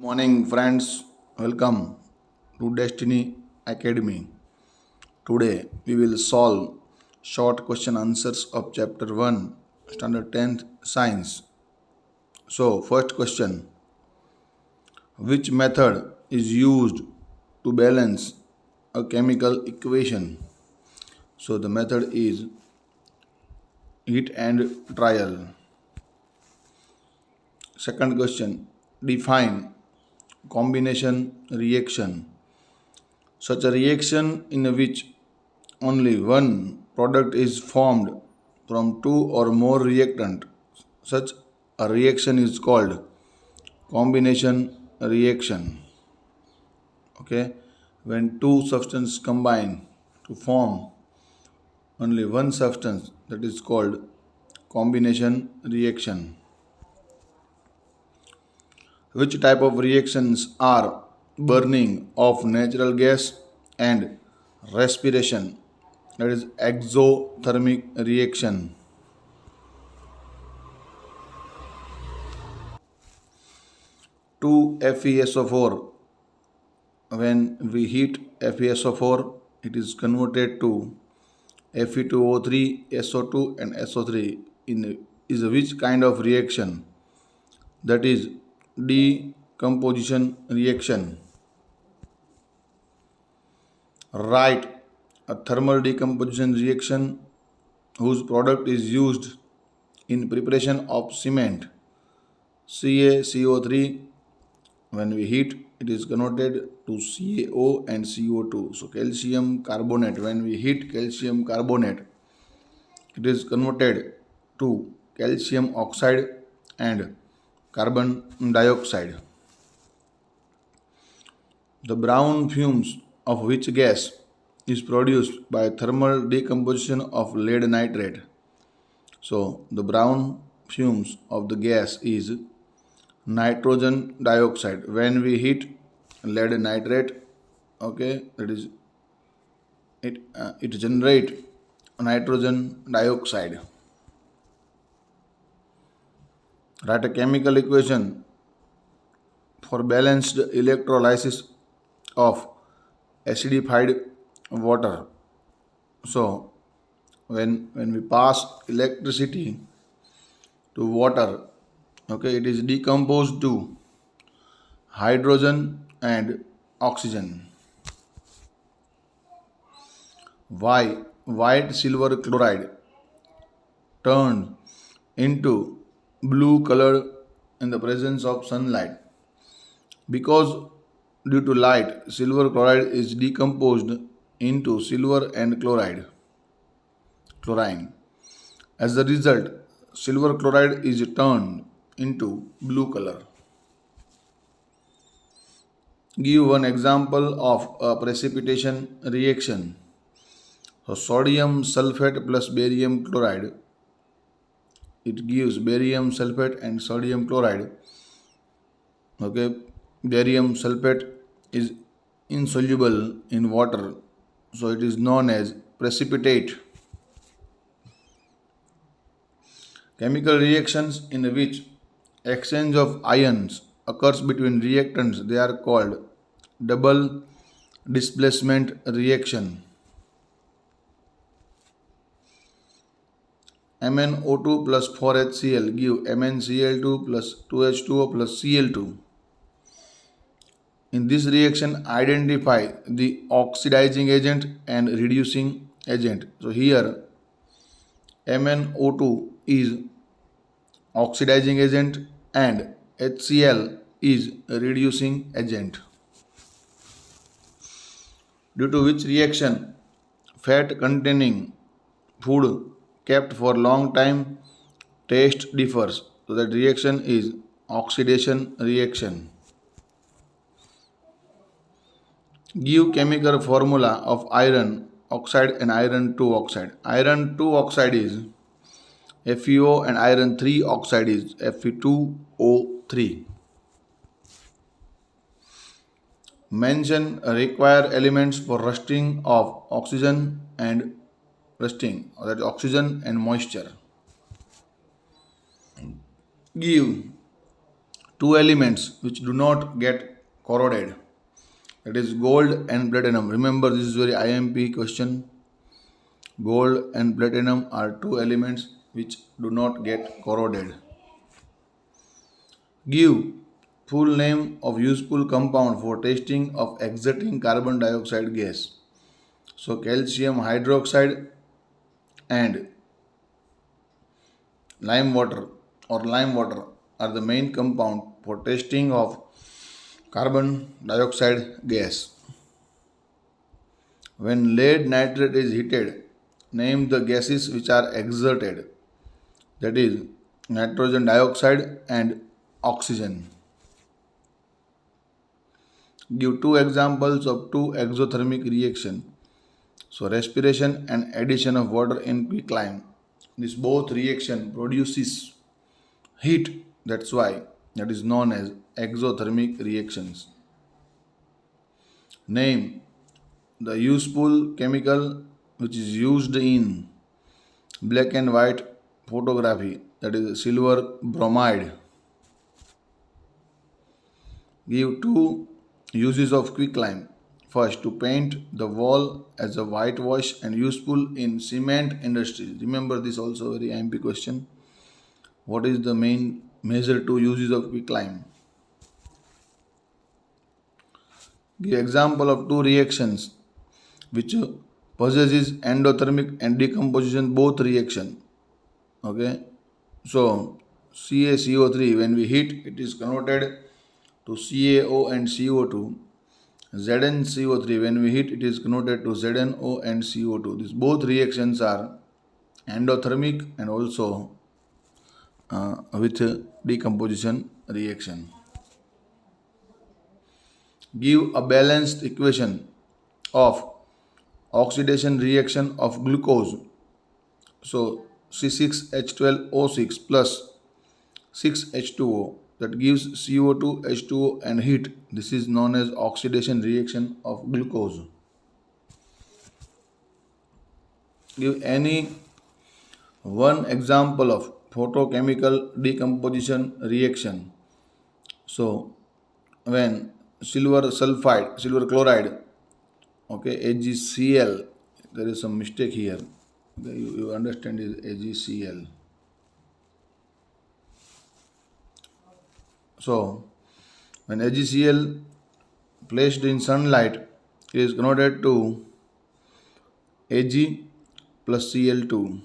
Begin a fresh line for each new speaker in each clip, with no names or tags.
Morning, friends. Welcome to Destiny Academy. Today we will solve short question answers of chapter 1, standard 10th science. So, first question: which method is used to balance a chemical equation? So, the method is heat and trial. Second question: define combination reaction. Such a reaction in which only one product is formed from two or more reactant. Such a reaction is called combination reaction. Okay, when two substances combine to form only one substance, that is called combination reaction. Which type of reactions are burning of natural gas and respiration? That is exothermic reaction. 2FeSO4, when we heat FeSO4, it is converted to Fe2O3, SO2 and SO3 in is which kind of reaction? That is decomposition reaction. Right, a thermal decomposition reaction whose product is used in preparation of cement. CaCO3, when we heat, it is converted to CaO and CO2. So calcium carbonate, when we heat calcium carbonate, it is converted to calcium oxide and carbon dioxide. The brown fumes of which gas is produced by thermal decomposition of lead nitrate? So the brown fumes of the gas is nitrogen dioxide. When we heat lead nitrate, okay, that is it generate nitrogen dioxide. Write a chemical equation for balanced electrolysis of acidified water. So when we pass electricity to water, okay, it is decomposed to hydrogen and oxygen. Why white silver chloride turned into blue color in the presence of sunlight? Because due to light, silver chloride is decomposed into silver and chlorine. As a result, silver chloride is turned into blue color. Give one example of a precipitation reaction. So sodium sulfate plus barium chloride, it gives barium sulfate and sodium chloride. Okay, barium sulfate is insoluble in water, so it is known as precipitate. Chemical reactions in which exchange of ions occurs between reactants, they are called double displacement reaction. MnO2 plus 4HCl give MnCl2 plus 2H2O plus Cl2. In this reaction, identify the oxidizing agent and reducing agent. So here MnO2 is oxidizing agent and HCl is reducing agent. Due to which reaction fat containing food kept for long time taste differs? So that reaction is oxidation reaction. Give chemical formula of iron oxide and iron 2 oxide. Iron 2 oxide is FeO and iron 3 oxide is Fe2O3. Mention required elements for rusting of oxygen and rusting, that is oxygen and moisture. Give two elements which do not get corroded. That is gold and platinum. Remember, this is very IMP question. Gold and platinum are two elements which do not get corroded. Give full name of useful compound for testing of exerting carbon dioxide gas. So calcium hydroxide and lime water are the main compound for testing of carbon dioxide gas. When lead nitrate is heated, name the gases which are exerted, that is nitrogen dioxide and oxygen. Give two examples of two exothermic reaction. So respiration and addition of water in quicklime. This both reaction produces heat, that's why that is known as exothermic reactions. Name the useful chemical which is used in black and white photography, that is silver bromide. Give two uses of quicklime. First, to paint the wall as a whitewash and useful in cement industry. Remember, this also very IMP question. What is the main major two uses of quicklime? Give example of two reactions which possesses endothermic and decomposition both reaction. Okay, so CaCO3, when we heat, it is converted to CaO and CO2. ZnCO3, when we heat, it is converted to ZnO and CO2. These both reactions are endothermic and also with decomposition reaction. Give a balanced equation of oxidation reaction of glucose. So C6H12O6 plus 6H2O, that gives CO2, H2O and heat. This is known as oxidation reaction of glucose. Give any one example of photochemical decomposition reaction. So when silver chloride, okay, AgCl, there is some mistake here. Okay, you understand is AgCl. So when AgCl placed in sunlight, it is converted to Ag plus Cl2.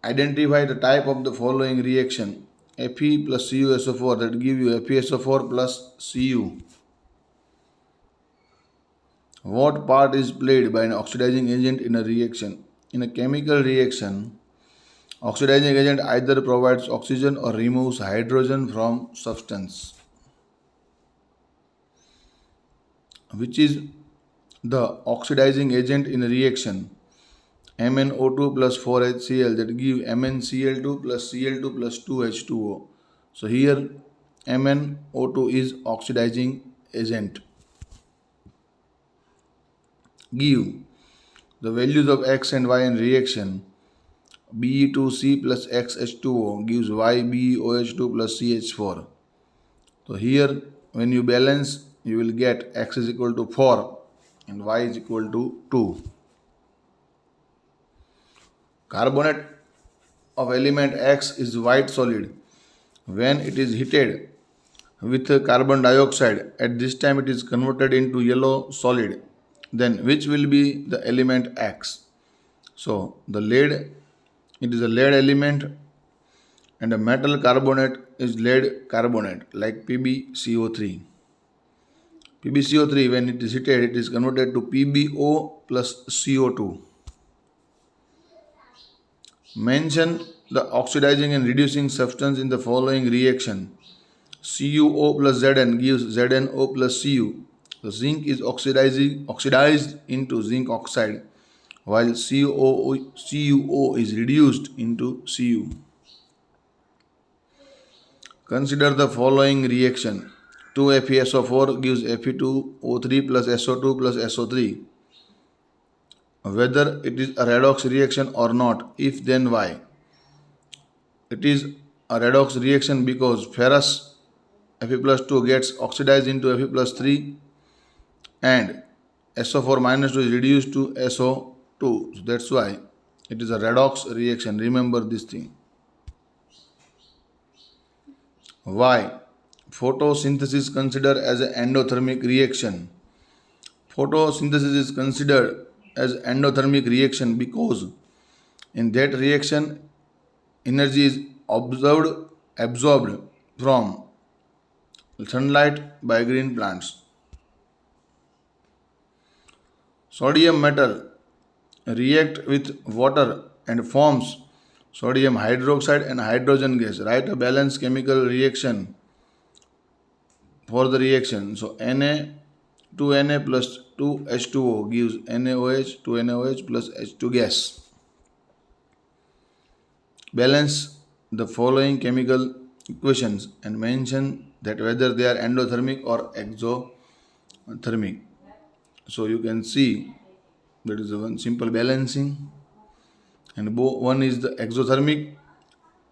Identify the type of the following reaction: Fe plus CuSO4, that give you FeSO4 plus Cu. What part is played by an oxidizing agent in a reaction? In a chemical reaction, oxidizing agent either provides oxygen or removes hydrogen from substance. Which is the oxidizing agent in a reaction? MnO2 plus 4HCl, that give MnCl2 plus Cl2 plus 2H2O. So here MnO2 is oxidizing agent. Give the values of X and Y in reaction. Be2C plus XH2O gives YbeOH2 plus CH4. So here when you balance, you will get X is equal to 4 and Y is equal to 2. Carbonate of element X is white solid. When it is heated with carbon dioxide, at this time it is converted into yellow solid. Then which will be the element X? So the lead, it is a lead element, and a metal carbonate is lead carbonate, like PbCO3. PbCO3, when it is heated, it is converted to PbO plus CO2. Mention the oxidizing and reducing substance in the following reaction. CuO plus Zn gives ZnO plus Cu. The zinc is oxidized into zinc oxide, while CuO is reduced into Cu. Consider the following reaction. 2FeSO4 gives Fe2O3 plus SO2 plus SO3. Whether it is a redox reaction or not, if then why? It is a redox reaction because ferrous Fe+2 gets oxidized into Fe+3 and SO4 minus 2 is reduced to SO2. So that's why it is a redox reaction. Remember this thing. Why? Photosynthesis is considered as an endothermic reaction. Photosynthesis is considered as endothermic reaction because in that reaction energy is absorbed from sunlight by green plants. Sodium metal react with water and forms sodium hydroxide and hydrogen gas. Write a balanced chemical reaction for the reaction. So Na 2Na plus 2H2O gives NaOH, 2NaOH plus H2 gas. Balance the following chemical equations and mention that whether they are endothermic or exothermic. So you can see that is one simple balancing, and one is the exothermic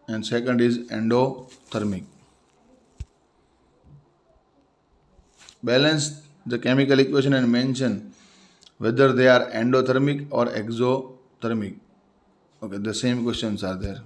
and second is endothermic. Balance the chemical equation and mention whether they are endothermic or exothermic. Okay, the same questions are there.